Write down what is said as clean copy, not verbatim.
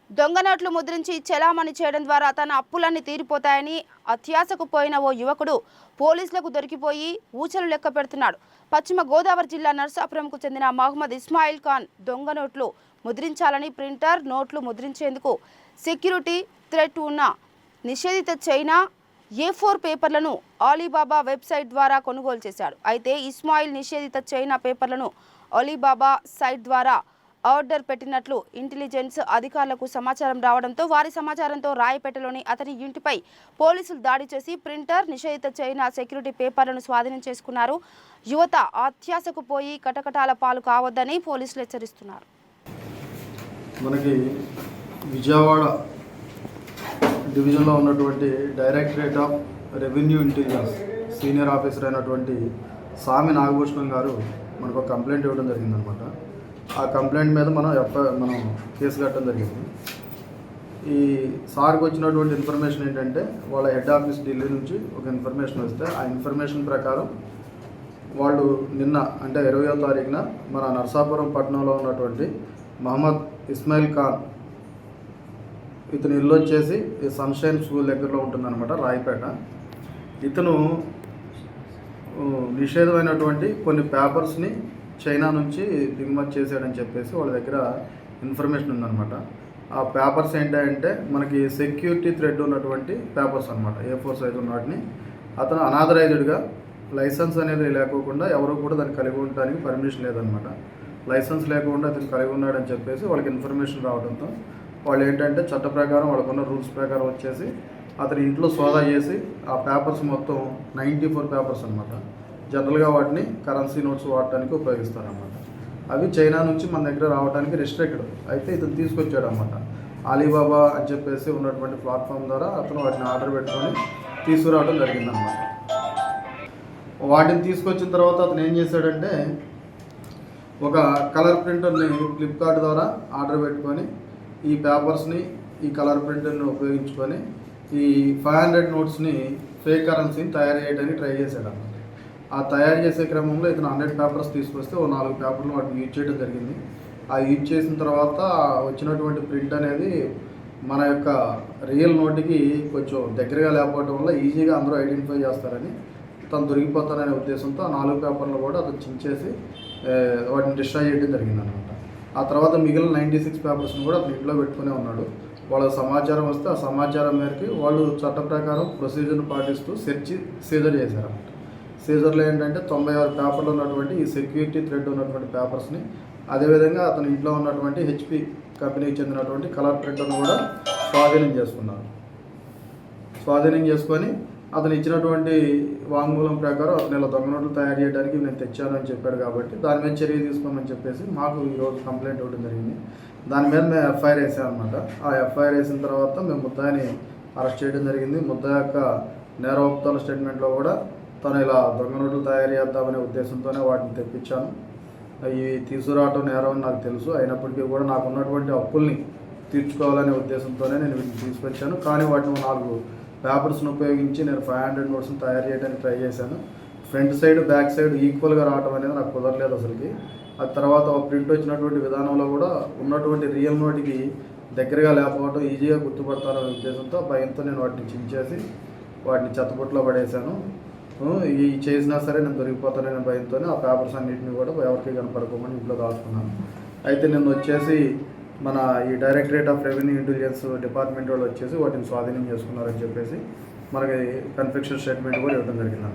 దొంగ నోట్లు ముద్రించి చెలామణి చేయడం ద్వారా తన అప్పులన్నీ తీరిపోతాయని అత్యాశకు పోయిన ఓ యువకుడు పోలీసులకు దొరికిపోయి ఊచలు లెక్క పెడుతున్నాడు. పశ్చిమ గోదావరి జిల్లా నర్సాపురంకు చెందిన మహమ్మద్ ఇస్మాయిల్ ఖాన్ దొంగ నోట్లు ముద్రించాలని ప్రింటర్ నోట్లు ముద్రించేందుకు సెక్యూరిటీ థ్రెట్ ఉన్న నిషేధిత చైనా A4 పేపర్లను అలీబాబా వెబ్సైట్ ద్వారా కొనుగోలు చేశాడు. అయితే ఇస్మాయిల్ నిషేధిత చైనా పేపర్లను అలీబాబా సైట్ ద్వారా ఆర్డర్ పెట్టినట్లు ఇంటెలిజెన్స్ అధికారులకు సమాచారం రావడంతో వారి సమాచారంతో రాయపేటలోని అతని ఇంటిపై పోలీసులు దాడి చేసి ప్రింటర్ నిషేధిత చైనా సెక్యూరిటీ పేపర్లను స్వాధీనం చేసుకున్నారు. యువత అత్యాశకు పోయి కటకటాల పాలు కావద్దని పోలీసులు హెచ్చరిస్తున్నారు. మనకి విజయవాడ డివిజన్లో ఉన్నటువంటి directorate of revenue intelligence senior officer అయినటువంటి సామి నాగభూషణం గారు మనకు ఒక కంప్లైంట్ ఇవ్వడం జరిగిందనమాట. ఆ కంప్లైంట్ మీద మనం కేసు కట్టడం జరిగింది. ఈ సార్కి వచ్చినటువంటి ఇన్ఫర్మేషన్ ఏంటంటే వాళ్ళ హెడ్ ఆఫీస్ ఢిల్లీ నుంచి ఒక ఇన్ఫర్మేషన్ వస్తే ఆ ఇన్ఫర్మేషన్ ప్రకారం వాళ్ళు నిన్న అంటే 20వ తారీఖున మన నర్సాపురం పట్టణంలో ఉన్నటువంటి మహమ్మద్ ఇస్మాయిల్ ఖాన్ ఇతను ఇల్లు వచ్చేసి సన్షైన్ స్కూల్ దగ్గరలో ఉంటుందన్నమాట, రాయపేట. ఇతను నిషేధమైనటువంటి కొన్ని పేపర్స్ని చైనా నుంచి దిగుమతి చేశాడని చెప్పేసి వాళ్ళ దగ్గర ఇన్ఫర్మేషన్ ఉందన్నమాట. ఆ పేపర్స్ ఏంటంటే మనకి సెక్యూరిటీ థ్రెడ్ ఉన్నటువంటి పేపర్స్ అనమాట, A4 సైజ్ ఉన్న వాటిని అతను అనాథరైజ్డ్గా లైసెన్స్ అనేది లేకోకుండా ఎవరు కూడా దాన్ని కలిగి ఉండడానికి పర్మిషన్ లేదనమాట. లైసెన్స్ లేకుండా అతను కలిగి ఉన్నాడని చెప్పేసి వాళ్ళకి ఇన్ఫర్మేషన్ రావడంతో వాళ్ళు ఏంటంటే చట్ట ప్రకారం వాళ్ళకున్న రూల్స్ ప్రకారం వచ్చేసి అతని ఇంట్లో సోదా చేసి ఆ పేపర్స్ మొత్తం 94 పేపర్స్ అనమాట. జనరల్గా వాటిని కరెన్సీ నోట్స్ వాడటానికి ఉపయోగిస్తారన్నమాట. అవి చైనా నుంచి మన దగ్గర రావడానికి రెస్ట్రిక్టెడ్. అయితే ఇతను తీసుకొచ్చాడు అన్నమాట. అలీబాబా అని చెప్పేసి ఉన్నటువంటి ప్లాట్ఫామ్ ద్వారా అతను వాటిని ఆర్డర్ పెట్టుకొని తీసుకురావడం జరిగిందన్నమాట. వాటిని తీసుకొచ్చిన తర్వాత అతను ఏం చేశాడంటే ఒక కలర్ ప్రింటర్ని ఫ్లిప్కార్ట్ ద్వారా ఆర్డర్ పెట్టుకొని ఈ పేపర్స్ని ఈ కలర్ ప్రింటర్ని ఉపయోగించుకొని ఈ 500 నోట్స్ని ఫేక్ కరెన్సీని తయారు చేయడానికి ట్రై చేశాడు అన్నమాట. ఆ తయారు చేసే క్రమంలో ఇతను 100 పేపర్స్ తీసుకొస్తే 4 పేపర్లు వాటిని యూజ్ చేయడం జరిగింది. ఆ యూజ్ చేసిన తర్వాత వచ్చినటువంటి ప్రింట్ అనేది మన యొక్క రియల్ నోట్కి కొంచెం దగ్గరగా లేకపోవడం వల్ల ఈజీగా అందరూ ఐడెంటిఫై చేస్తారని తను దొరికిపోతాననే ఉద్దేశంతో ఆ 4 పేపర్లు కూడా అతను చించేసి వాటిని డిస్ట్రాయ్ చేయడం జరిగిందనమాట. ఆ తర్వాత మిగిలిన 96 పేపర్స్ని కూడా అతను ఇంట్లో పెట్టుకునే ఉన్నాడు. వాళ్ళ సమాచారం వస్తే ఆ సమాచారం మేరకు వాళ్ళు చట్ట ప్రకారం ప్రొసీజర్ను పాటిస్తూ సీజర్ చేశారన్నమాట. సీజర్లో ఏంటంటే 96 పేపర్లు ఉన్నటువంటి ఈ సెక్యూరిటీ థ్రెడ్ ఉన్నటువంటి పేపర్స్ని, అదేవిధంగా అతని ఇంట్లో ఉన్నటువంటి HP కంపెనీకి చెందినటువంటి కలర్ ప్రింటర్ను కూడా స్వాధీనం చేసుకొని అతను ఇచ్చినటువంటి వాంగ్మూలం ప్రకారం అతను ఇలా దొంగ నోట్లు తయారు చేయడానికి నేను తెచ్చాను అని చెప్పాడు. కాబట్టి దాని మీద చర్య తీసుకోమని చెప్పేసి మాకు ఈరోజు కంప్లైంట్ ఇవ్వడం జరిగింది. దాని మీద మేము FIR వేసాం అనమాట. ఆ FIR వేసిన తర్వాత మేము ముద్దాయిని అరెస్ట్ చేయడం జరిగింది. ముద్దాయి యొక్క నేరోక్తాల స్టేట్మెంట్లో కూడా తను ఇలా దొంగ నోట్లు తయారు చేద్దామనే ఉద్దేశంతోనే వాటిని తెప్పించాను. ఇవి తీసుకురావటం నేరం అని నాకు తెలుసు. అయినప్పటికీ కూడా నాకు ఉన్నటువంటి అప్పుల్ని తీర్చుకోవాలనే ఉద్దేశంతోనే నేను వీటిని తీసుకొచ్చాను. కానీ వాటిని 4 పేపర్స్ను ఉపయోగించి నేను 500 నోట్స్ని తయారు చేయడానికి ట్రై చేశాను. ఫ్రంట్ సైడ్ బ్యాక్ సైడ్ ఈక్వల్గా రావడం అనేది నాకు కుదరలేదు అసలుకి. ఆ తర్వాత ప్రింట్ వచ్చినటువంటి విధానంలో కూడా ఉన్నటువంటి రియల్ నోట్కి దగ్గరగా లేకపోవడం ఈజీగా గుర్తుపడతారనే ఉద్దేశంతో భయంతో నేను వాటిని చించేసి వాటిని చెత్తబుట్టలో పడేశాను. ఈ చేసినా సరే నేను దొరికిపోతాననే భయంతోనే ఆ పేపర్స్ అన్నింటినీ కూడా ఎవరికి కనపడుకోమని ఇంట్లో దాచుకున్నాను. అయితే నేను వచ్చేసి మన ఈ directorate of revenue intelligence department వాళ్ళు వచ్చేసి వాటిని స్వాధీనం చేసుకున్నారని చెప్పేసి మనకి కన్ఫెక్షన్ స్టేట్మెంట్ కూడా ఇవ్వడం జరిగిందన్నమాట.